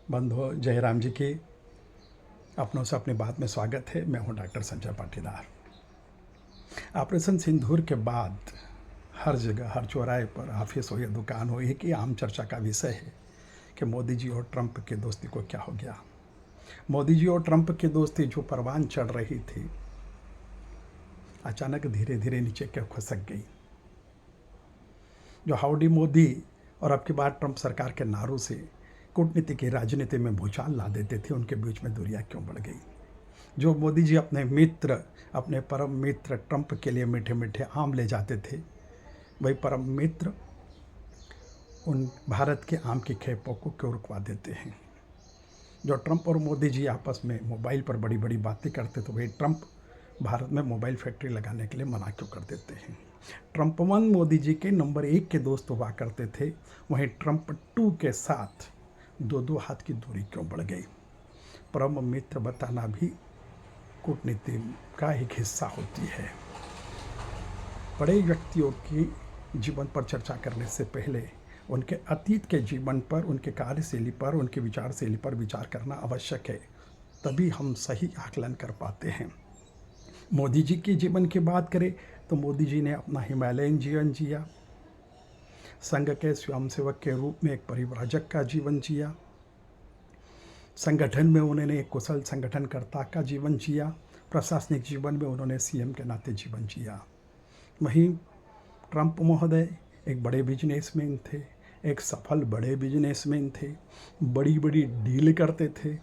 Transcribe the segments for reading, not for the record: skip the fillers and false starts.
बंधु जयराम जी की अपनों से अपनी बात में स्वागत है। मैं हूं डॉक्टर संजय पाटीदार। ऑपरेशन सिंदूर के बाद हर जगह, हर चौराहे पर, ऑफिस हो या दुकान हो, एक ही आम चर्चा का विषय है कि मोदी जी और ट्रंप की दोस्ती को क्या हो गया। मोदी जी और ट्रंप की दोस्ती जो परवान चढ़ रही थी, अचानक धीरे धीरे नीचे क्या खसक गई। जो हाउडी मोदी और अब की बार ट्रंप सरकार के नारों से कूटनीति की राजनीति में भूचाल ला देते थे, उनके बीच में दूरियां क्यों बढ़ गई। जो मोदी जी अपने मित्र, अपने परम मित्र ट्रंप के लिए मीठे मीठे आम ले जाते थे, वही परम मित्र उन भारत के आम की खेपों को क्यों रुकवा देते हैं। जो ट्रंप और मोदी जी आपस में मोबाइल पर बड़ी बड़ी बातें करते तो वही ट्रंप भारत में मोबाइल फैक्ट्री लगाने के लिए मना क्यों कर देते हैं। ट्रंप 1 मोदी जी के नंबर 1 के दोस्त हुआ करते थे, वहीं ट्रंप 2 के साथ दो हाथ की दूरी क्यों बढ़ गई। परम मित्र बताना भी कूटनीति का एक हिस्सा होती है। बड़े व्यक्तियों की जीवन पर चर्चा करने से पहले उनके अतीत के जीवन पर, उनके कार्यशैली पर, उनकी विचारशैली पर विचार करना आवश्यक है, तभी हम सही आकलन कर पाते हैं। मोदी जी के जीवन की बात करें तो मोदी जी ने अपना हिमालयन जीवन जिया, संघ के स्वयंसेवक के रूप में एक परिव्राजक का जीवन जिया, संगठन में उन्होंने एक कुशल संगठनकर्ता का जीवन जिया, प्रशासनिक जीवन में उन्होंने सीएम के नाते जीवन जिया। वहीं ट्रंप महोदय एक बड़े बिजनेसमैन थे, एक सफल बड़े बिजनेसमैन थे, बड़ी बड़ी डील करते थे,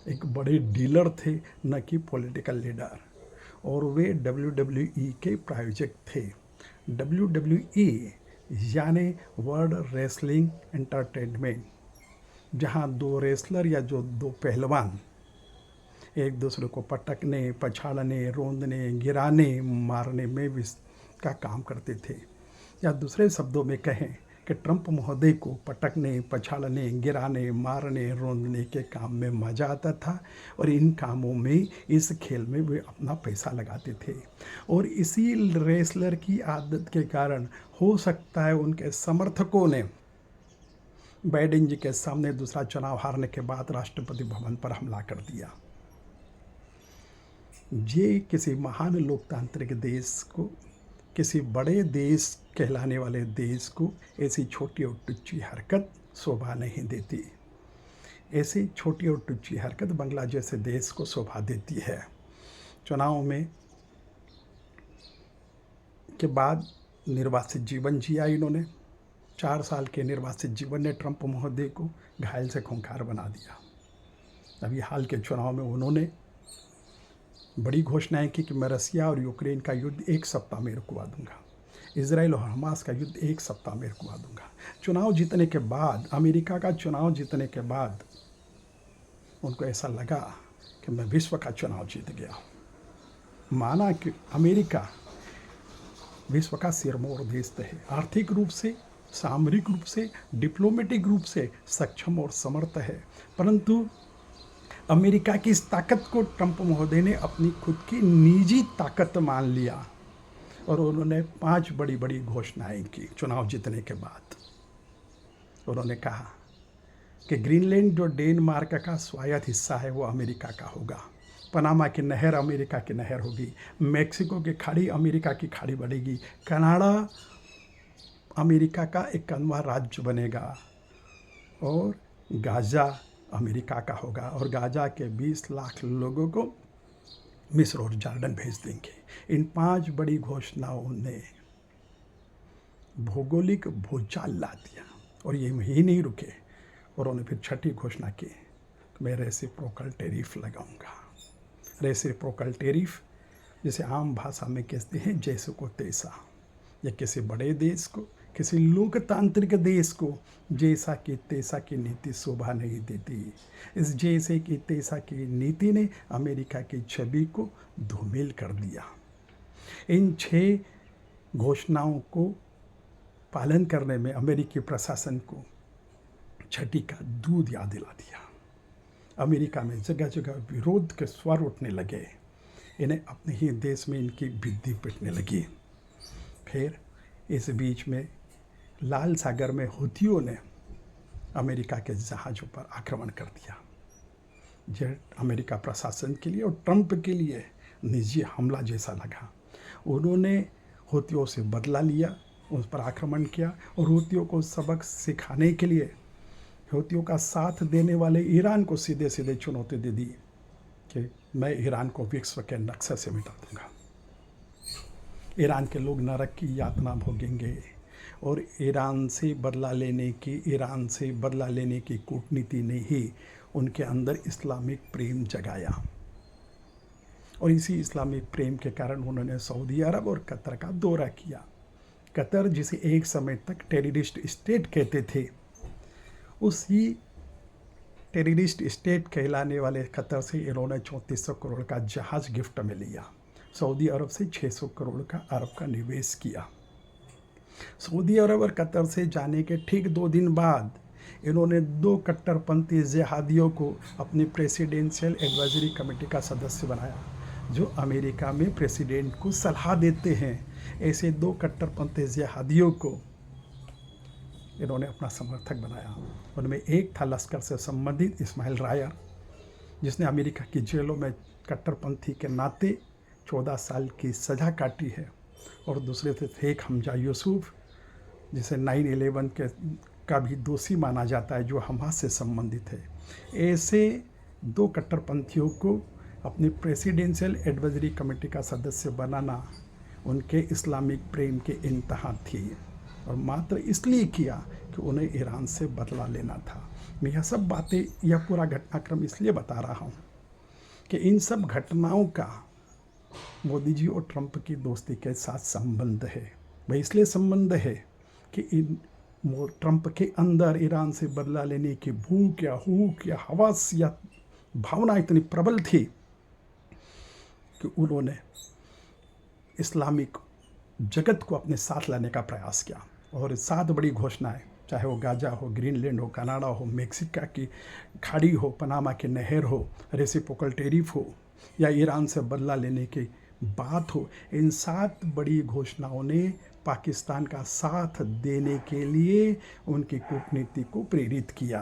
एक बड़े डीलर थे, न कि पॉलिटिकल लीडर। और वे WWE के प्रायोजक थे। WWE यानी वर्ल्ड रेसलिंग एंटरटेनमेंट, जहाँ दो रेसलर या जो दो पहलवान एक दूसरे को पटकने, पछाड़ने, रोंदने, गिराने, मारने में भी का काम करते थे। या दूसरे शब्दों में कहें कि ट्रंप महोदय को पटकने, पछाड़ने, गिराने, मारने, रोंदने के काम में मज़ा आता था और इन कामों में, इस खेल में वे अपना पैसा लगाते थे। और इसी रेसलर की आदत के कारण हो सकता है उनके समर्थकों ने बाइडेन जी के सामने दूसरा चुनाव हारने के बाद राष्ट्रपति भवन पर हमला कर दिया। ये किसी महान लोकतांत्रिक देश को, किसी बड़े देश कहलाने वाले देश को ऐसी छोटी और टुच्ची हरकत शोभा नहीं देती। ऐसी छोटी और टुच्ची हरकत बांग्ला जैसे देश को शोभा देती है। चुनाव में के बाद निर्वासित जीवन जिया इन्होंने। 4 साल के निर्वासित जीवन ने ट्रंप महोदय को घायल से खूंखार बना दिया। अभी हाल के चुनाव में उन्होंने बड़ी घोषणाएं की कि मैं रसिया और यूक्रेन का युद्ध 1 सप्ताह में रुकवा दूंगा, इजराइल और हमास का युद्ध 1 सप्ताह में रुकवा दूंगा। चुनाव जीतने के बाद, अमेरिका का चुनाव जीतने के बाद उनको ऐसा लगा कि मैं विश्व का चुनाव जीत गया। माना कि अमेरिका विश्व का सिरमौर देश है, आर्थिक रूप से, सामरिक रूप से, डिप्लोमेटिक रूप से सक्षम और समर्थ है, परंतु अमेरिका की इस ताकत को ट्रंप महोदय ने अपनी खुद की निजी ताकत मान लिया और उन्होंने 5 बड़ी बड़ी घोषणाएं की चुनाव जीतने के बाद। उन्होंने कहा कि ग्रीनलैंड जो डेनमार्क का स्वायत्त हिस्सा है वो अमेरिका का होगा, पनामा की नहर अमेरिका की नहर होगी, मैक्सिको की खाड़ी अमेरिका की खाड़ी बढ़ेगी, कनाडा अमेरिका का 51वां राज्य बनेगा और गाज़ा अमेरिका का होगा और गाज़ा के 20 लाख लोगों को मिस्र और जॉर्डन भेज देंगे। इन 5 बड़ी घोषणाओं ने भौगोलिक भूचाल ला दिया और ये ही नहीं रुके और उन्होंने फिर 6ठी घोषणा की, मैं रेसिप्रोकल टैरिफ लगाऊंगा। रेसिप्रोकल टैरिफ जिसे आम भाषा में कहते हैं जैसे को तैसा, या किसी बड़े देश को, किसी लोकतांत्रिक देश को जैसा कि तैसा की नीति शोभा नहीं देती। इस जैसे कि तैसा की नीति ने अमेरिका की छवि को धूमिल कर दिया। इन 6 घोषणाओं को पालन करने में अमेरिकी प्रशासन को छठी का दूध याद दिला दिया। अमेरिका में जगह जगह विरोध के स्वर उठने लगे, इन्हें अपने ही देश में इनकी भिद्दी पिटने लगी। फिर इस बीच में लाल सागर में हुतियों ने अमेरिका के जहाज़ों पर आक्रमण कर दिया। यह अमेरिका प्रशासन के लिए और ट्रंप के लिए निजी हमला जैसा लगा। उन्होंने हूथियों से बदला लिया, उस पर आक्रमण किया और हूथियों को सबक सिखाने के लिए हूथियों का साथ देने वाले ईरान को सीधे सीधे चुनौती दे दी कि मैं ईरान को विश्व के नक्शे से मिटा दूंगा। ईरान के लोग नरक की यातना भोगेंगे और ईरान से बदला लेने की कूटनीति ने ही उनके अंदर इस्लामिक प्रेम जगाया और इसी इस्लामिक प्रेम के कारण उन्होंने सऊदी अरब और कतर का दौरा किया। कतर जिसे एक समय तक टेररिस्ट स्टेट कहते थे, उसी टेररिस्ट स्टेट कहलाने वाले कतर से इन्होंने 3400 करोड़ का जहाज़ गिफ्ट में लिया। सऊदी अरब से 600 करोड़ का अरब का निवेश किया। सऊदी अरब और कतर से जाने के ठीक 2 दिन बाद इन्होंने 2 कट्टरपंथी जिहादियों को अपनी प्रेसिडेंशियल एडवाइजरी कमेटी का सदस्य बनाया, जो अमेरिका में प्रेसिडेंट को सलाह देते हैं। ऐसे 2 कट्टरपंथी जिहादियों को इन्होंने अपना समर्थक बनाया। उनमें एक था लश्कर से संबंधित इस्माइल रायर, जिसने अमेरिका की जेलों में कट्टरपंथी के नाते 14 साल की सज़ा काटी है, और दूसरे थे शेख हमजा यूसुफ, जिसे 9/11 का भी दोषी माना जाता है, जो हमास से संबंधित है। ऐसे 2 कट्टरपंथियों को अपनी प्रेसिडेंशियल एडवाइजरी कमेटी का सदस्य बनाना उनके इस्लामिक प्रेम के इंतहा थी, और मात्र इसलिए किया कि उन्हें ईरान से बदला लेना था। मैं यह पूरा घटनाक्रम इसलिए बता रहा हूँ कि इन सब घटनाओं का मोदी जी और ट्रंप की दोस्ती के साथ संबंध है। वह इसलिए संबंध है कि ट्रंप के अंदर ईरान से बदला लेने की भूख या हुक या हवस या भावना इतनी प्रबल थी कि उन्होंने इस्लामिक जगत को अपने साथ लाने का प्रयास किया, और 7 बड़ी घोषणाएं, चाहे वो गाजा हो, ग्रीनलैंड हो, कनाडा हो, मेक्सिका की खाड़ी हो, पनामा की नहर हो, रेसिप्रोकल टैरिफ हो, या ईरान से बदला लेने की बात हो, इन 7 बड़ी घोषणाओं ने पाकिस्तान का साथ देने के लिए उनकी कूटनीति को प्रेरित किया।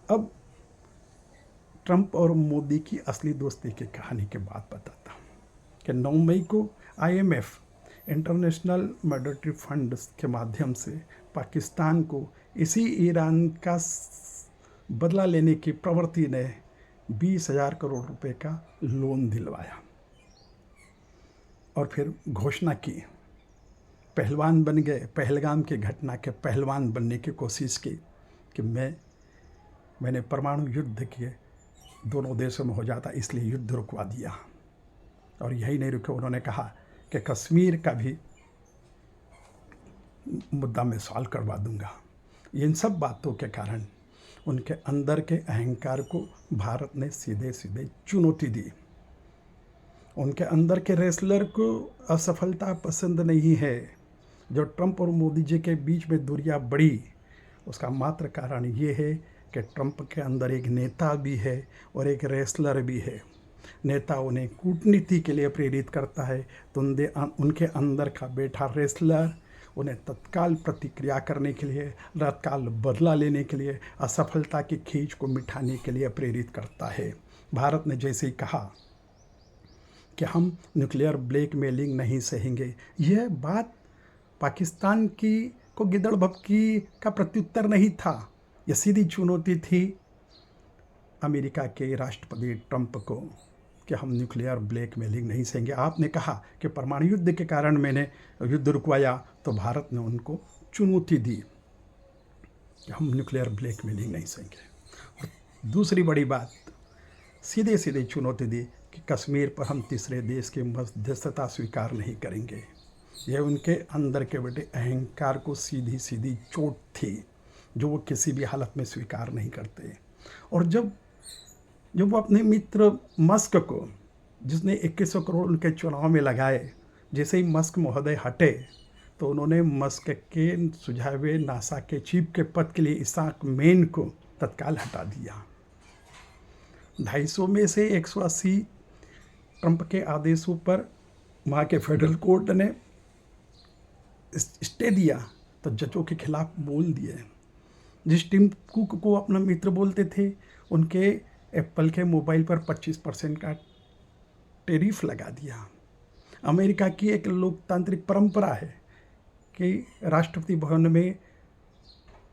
अब ट्रंप और मोदी की असली दोस्ती की कहानी के बाद बताता हूँ कि 9 मई को IMF इंटरनेशनल मॉनेटरी फंड के माध्यम से पाकिस्तान को इसी ईरान का बदला लेने की प्रवृत्ति ने 20,000 करोड़ रुपए का लोन दिलवाया, और फिर घोषणा की, पहलवान बन गए। पहलगाम की घटना के पहलवान बनने की कोशिश की कि मैंने परमाणु युद्ध किए दोनों देशों में हो जाता, इसलिए युद्ध रुकवा दिया। और यही नहीं रुके, उन्होंने कहा कि कश्मीर का भी मुद्दा मैं सॉल्व करवा दूंगा। इन सब बातों के कारण उनके अंदर के अहंकार को भारत ने सीधे सीधे चुनौती दी। उनके अंदर के रेसलर को असफलता पसंद नहीं है। जो ट्रंप और मोदी जी के बीच में दूरियां बढ़ी, उसका मात्र कारण ये है कि ट्रंप के अंदर एक नेता भी है और एक रेसलर भी है। नेता उन्हें कूटनीति के लिए प्रेरित करता है, तो उनके अंदर का बैठा रेसलर उन्हें तत्काल प्रतिक्रिया करने के लिए, तत्काल बदला लेने के लिए, असफलता की खींच को मिटाने के लिए प्रेरित करता है। भारत ने जैसे ही कहा कि हम न्यूक्लियर ब्लैकमेलिंग नहीं सहेंगे, यह बात पाकिस्तान को गिदड़ भभकी का प्रत्युत्तर नहीं था, यह सीधी चुनौती थी अमेरिका के राष्ट्रपति ट्रंप को कि हम न्यूक्लियर ब्लैकमेलिंग नहीं सहेंगे। आपने कहा कि परमाणु युद्ध के कारण मैंने युद्ध रुकवाया, तो भारत ने उनको चुनौती दी कि हम न्यूक्लियर ब्लैकमेलिंग नहीं सहेंगे। और दूसरी बड़ी बात, सीधे सीधे चुनौती दी कि कश्मीर पर हम तीसरे देश की मध्यस्थता स्वीकार नहीं करेंगे। यह उनके अंदर के बड़े अहंकार को सीधी सीधी चोट थी, जो वो किसी भी हालत में स्वीकार नहीं करते। और जब वो अपने मित्र मस्क को, जिसने 2100 करोड़ उनके चुनाव में लगाए, जैसे ही मस्क महोदय हटे, तो उन्होंने मस्क के सुझावे नासा के चीफ के पद के लिए इसाक मेन को तत्काल हटा दिया। 250 में से 180 ट्रंप के आदेशों पर वहाँ के फेडरल कोर्ट ने स्टे दिया, तो जजों के खिलाफ बोल दिए। जिस टिम कुक को अपना मित्र बोलते थे, उनके एप्पल के मोबाइल पर 25% का टैरिफ लगा दिया। अमेरिका की एक लोकतांत्रिक परंपरा है कि राष्ट्रपति भवन में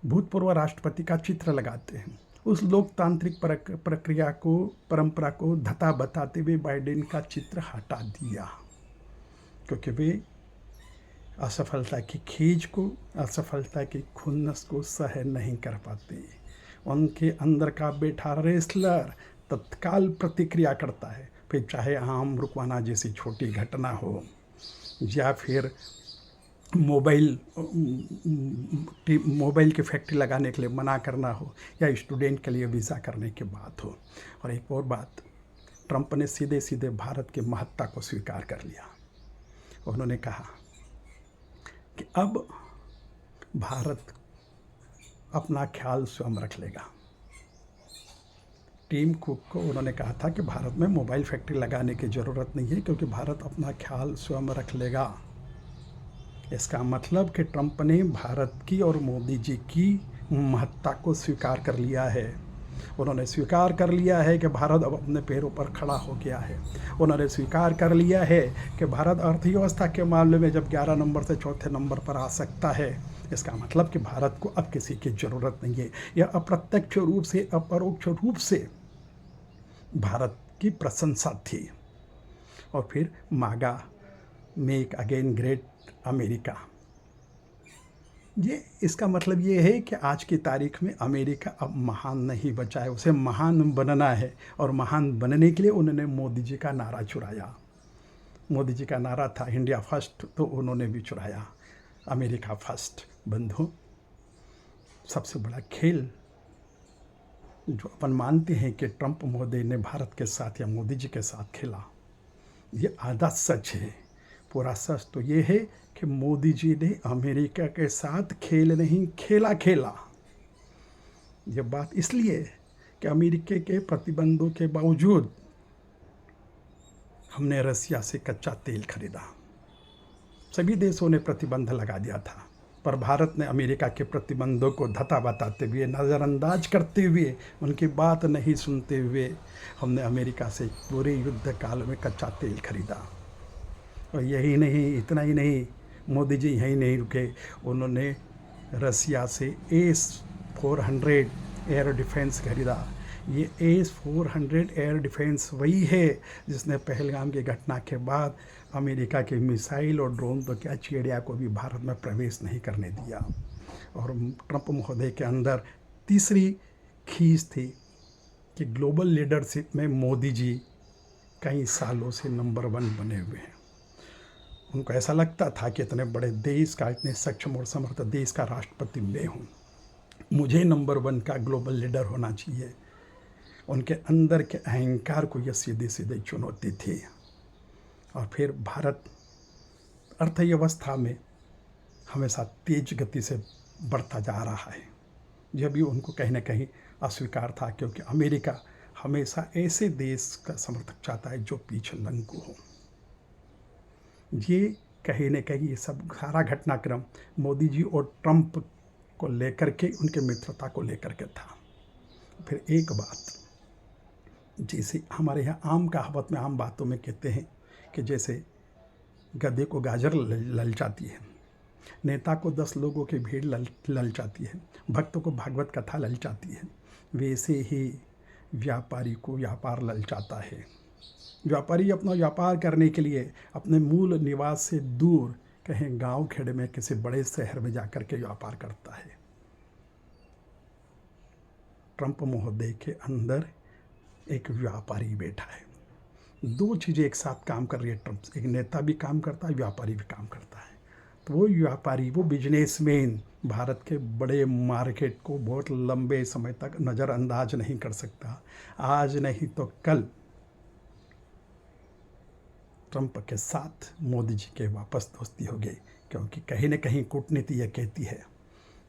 भूतपूर्व राष्ट्रपति का चित्र लगाते हैं। उस लोकतांत्रिक परंपरा को धता बताते हुए बाइडेन का चित्र हटा दिया, क्योंकि वे असफलता की खींच को, असफलता की खुन्नस को सहन नहीं कर पाते। उनके अंदर का बैठा रेसलर तत्काल प्रतिक्रिया करता है, फिर चाहे आम रुकवाना जैसी छोटी घटना हो, या फिर मोबाइल की फैक्ट्री लगाने के लिए मना करना हो, या स्टूडेंट के लिए वीज़ा करने की बात हो। और एक और बात, ट्रंप ने सीधे सीधे भारत की महत्ता को स्वीकार कर लिया। उन्होंने कहा कि अब भारत अपना ख्याल स्वयं रख लेगा। टिम कुक को उन्होंने कहा था कि भारत में मोबाइल फैक्ट्री लगाने की ज़रूरत नहीं है, क्योंकि भारत अपना ख्याल स्वयं रख लेगा। इसका मतलब कि ट्रंप ने भारत की और मोदी जी की महत्ता को स्वीकार कर लिया है। उन्होंने स्वीकार कर लिया है कि भारत अब अपने पैरों पर खड़ा हो गया है। उन्होंने स्वीकार कर लिया है कि भारत अर्थव्यवस्था के मामले में जब 11 नंबर से चौथे नंबर पर आ सकता है, इसका मतलब कि भारत को अब किसी की ज़रूरत नहीं है। यह अप्रत्यक्ष रूप से, अपरोक्ष रूप से भारत की प्रशंसा थी। और फिर मागा, मेक अगेन ग्रेट अमेरिका, ये इसका मतलब ये है कि आज की तारीख में अमेरिका अब महान नहीं बचा है, उसे महान बनना है। और महान बनने के लिए उन्होंने मोदी जी का नारा चुराया। मोदी जी का नारा था इंडिया फर्स्ट, तो उन्होंने भी चुराया अमेरिका फर्स्ट। बंधु, सबसे बड़ा खेल जो अपन मानते हैं कि ट्रंप महोदय ने भारत के साथ या मोदी जी के साथ खेला, ये आधा सच है। पूरा सच तो ये है कि मोदी जी ने अमेरिका के साथ खेल नहीं खेला। ये बात इसलिए कि अमेरिका के प्रतिबंधों के बावजूद हमने रसिया से कच्चा तेल खरीदा। सभी देशों ने प्रतिबंध लगा दिया था, पर भारत ने अमेरिका के प्रतिबंधों को धता बताते हुए, नज़रअंदाज करते हुए, उनकी बात नहीं सुनते हुए हमने अमेरिका से पूरे युद्ध काल में कच्चा तेल खरीदा। और यही नहीं, इतना ही नहीं, मोदी जी यहीं नहीं रुके, उन्होंने रसिया से AS-400 एयर डिफेंस खरीदा। ये AS-400 एयर डिफेंस वही है जिसने पहलगाम की घटना के बाद अमेरिका के मिसाइल और ड्रोन तो क्या, चिड़िया को भी भारत में प्रवेश नहीं करने दिया। और ट्रंप महोदय के अंदर तीसरी खींच थी कि ग्लोबल लीडरशिप में मोदी जी कई सालों से नंबर 1 बने हुए हैं। उनको ऐसा लगता था कि इतने बड़े देश का, इतने सक्षम और समर्थ देश का राष्ट्रपति मैं हूँ, मुझे नंबर 1 का ग्लोबल लीडर होना चाहिए। उनके अंदर के अहंकार को यह सीधे सीधे चुनौती थी। और फिर भारत अर्थव्यवस्था में हमेशा तेज गति से बढ़ता जा रहा है, यह भी उनको कहीं ना कहीं अस्वीकार था, क्योंकि अमेरिका हमेशा ऐसे देश का समर्थक चाहता है जो पीछे लंगू हो। ये कहीं न कहीं ये सब सारा घटनाक्रम मोदी जी और ट्रंप को लेकर के, उनके मित्रता को लेकर के था। फिर एक बात, जैसे हमारे यहाँ आम कहावत में, आम बातों में कहते हैं कि जैसे गधे को गाजर ललचाती है, नेता को 10 लोगों की भीड़ ललचाती है, भक्तों को भागवत कथा ललचाती है, वैसे ही व्यापारी को व्यापार ललचाता है। व्यापारी अपना व्यापार करने के लिए अपने मूल निवास से दूर कहीं गांव खेड़े में किसी बड़े शहर में जाकर के व्यापार करता है। ट्रंप महोदय के अंदर एक व्यापारी बैठा है। 2 चीज़ें एक साथ काम कर रही है ट्रंप, एक नेता भी काम करता है, व्यापारी भी काम करता है। तो वो व्यापारी, वो बिजनेसमैन भारत के बड़े मार्केट को बहुत लंबे समय तक नज़रअंदाज नहीं कर सकता। आज नहीं तो कल ट्रंप के साथ मोदी जी के वापस दोस्ती हो गई, क्योंकि कहीं न कहीं कूटनीति यह कहती है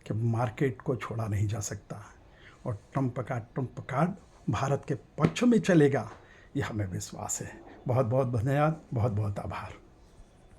कि मार्केट को छोड़ा नहीं जा सकता, और ट्रंप कार्ड भारत के पक्ष में चलेगा, यह हमें विश्वास है। बहुत बहुत धन्यवाद, बहुत बहुत आभार।